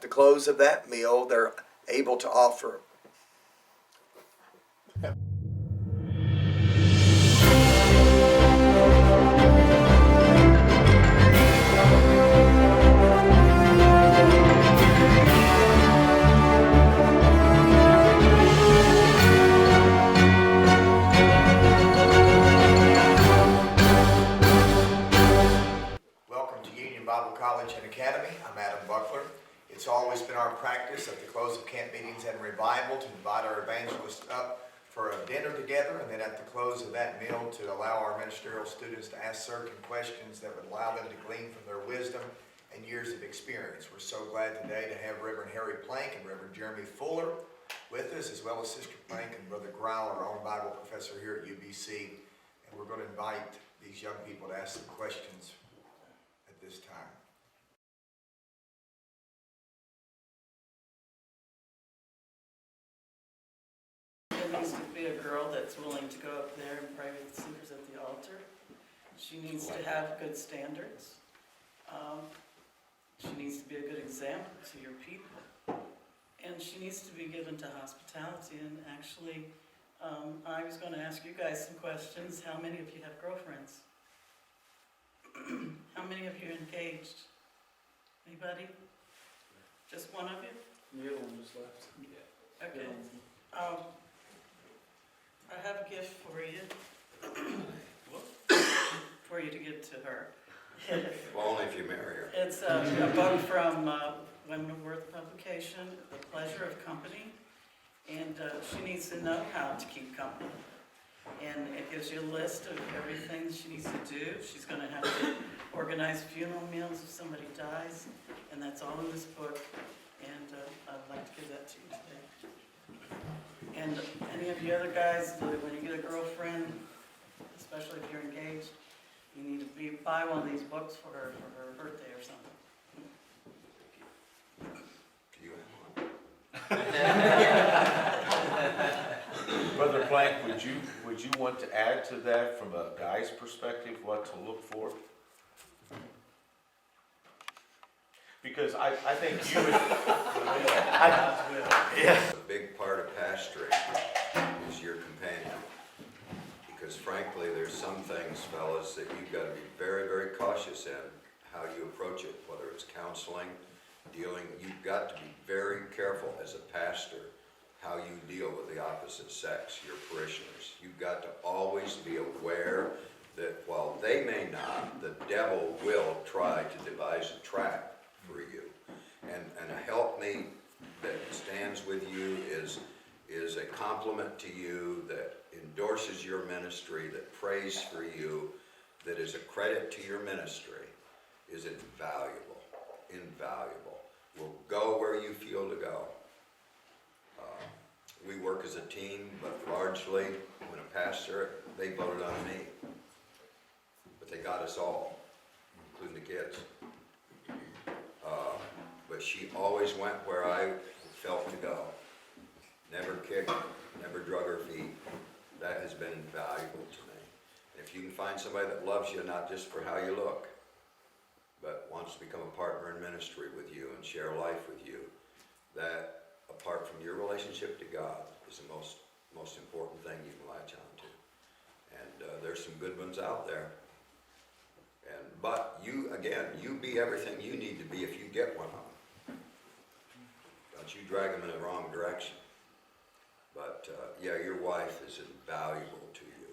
the close of that meal, they're able to offer. Welcome to Union Bible College and Academy. I'm Adam Buckler. It's always been our practice at the close of camp meetings and revival to invite our evangelists up for a dinner together, and then at the close of that meal to allow our ministerial students to ask certain questions that would allow them to glean from their wisdom and years of experience. We're so glad today to have Reverend Harry Plank and Reverend Jeremy Fuller with us, as well as Sister Plank and Brother Growler, our own Bible professor here at UBC. And we're going to invite these young people to ask some questions at this time. There needs to be a girl that's willing to go up there and pray with the singers at the altar. She needs to have good standards. She needs to be a good example to your people. And she needs to be given to hospitality. And actually, I was going to ask you guys some questions. How many of you have girlfriends? How many of you are engaged? Anybody? Just one of you? The other one just left. Yeah. Okay. I have a gift for you. For you to give to her. Well, only if you marry her. It's a book from Wentworth Publication, The Pleasure of Company. And she needs to know how to keep company. And it gives you a list of everything she needs to do. She's going to have to organize funeral meals if somebody dies. And that's all in this book. And I'd like to give that to you today. And any of you other guys, when you get a girlfriend, especially if you're engaged, you need to buy one of these books for her birthday or something. Do you have one? Brother Plank, would you want to add to that from a guy's perspective, what to look for? Because I think you would. A big part of pastoring is your companion. Because frankly, there's some things, fellas, that you've got to be very, very cautious in how you approach it, whether it's counseling, dealing. You've got to be very careful as a pastor how you deal with the opposite sex, your parishioners. You've got to always be aware that while they may not, the devil will try to devise a trap for you. And a helpmeet that stands with you is a compliment to you, that endorses your ministry, that prays for you, that is a credit to your ministry, is invaluable, invaluable. Will go where you feel to go. We work as a team, but largely, when a pastor, they voted on me. But they got us all, including the kids. But she always went where I felt to go. Never kicked, never drug her feet. That has been invaluable to me. And if you can find somebody that loves you, not just for how you look, but wants to become a partner in ministry with you and share life with you, that apart from your relationship to God is the most important thing you can latch on to. And there's some good ones out there. But you, again, you be everything you need to be if you get one of them. Don't you drag them in the wrong direction. But yeah, your wife is invaluable to you.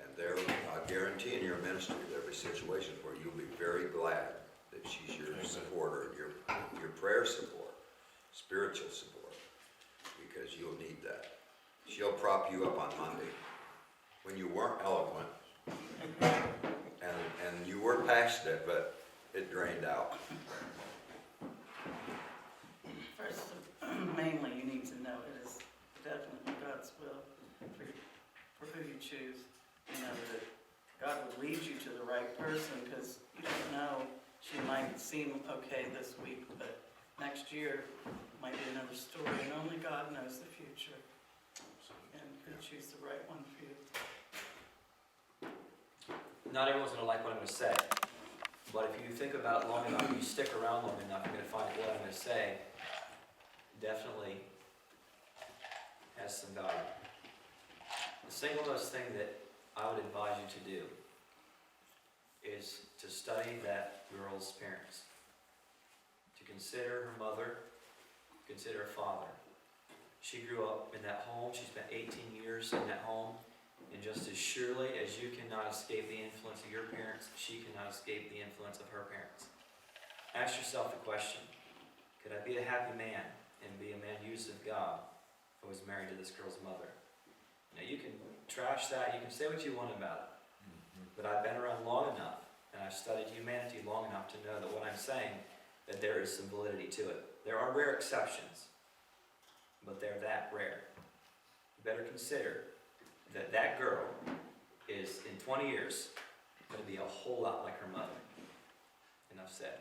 And there, I guarantee in your ministry, there'll be situations where you'll be very glad that she's your supporter, your prayer support, spiritual support, because you'll need that. She'll prop you up on Monday when you weren't eloquent and you were passionate, but it drained out. First, mainly you need to know it is definitely God's will for who you choose. You know, that God would lead you to the right person, because you don't know, she might seem okay this week, but next year might be another story, and only God knows the future. And could choose the right one for you. Not everyone's going to like what I'm going to say. But if you think about it long enough, you stick around long enough, you're gonna find what I'm gonna say definitely has some value. The single most thing that I would advise you to do is to study that girl's parents. To consider her mother, consider her father. She grew up in that home, she spent 18 years in that home, and just as surely as you cannot escape the influence of your parents, she cannot escape the influence of her parents. Ask yourself the question, could I be a happy man and be a man used of God if I was married to this girl's mother? Now you can trash that, you can say what you want about it, but I've been around long enough, and I've studied humanity long enough to know that what I'm saying, that there is some validity to it. There are rare exceptions, but they're that rare. You better consider that that girl is, in 20 years, going to be a whole lot like her mother. Enough said.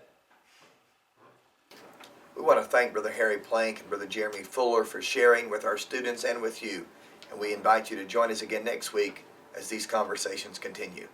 We want to thank Brother Harry Plank and Brother Jeremy Fuller for sharing with our students and with you. And we invite you to join us again next week as these conversations continue.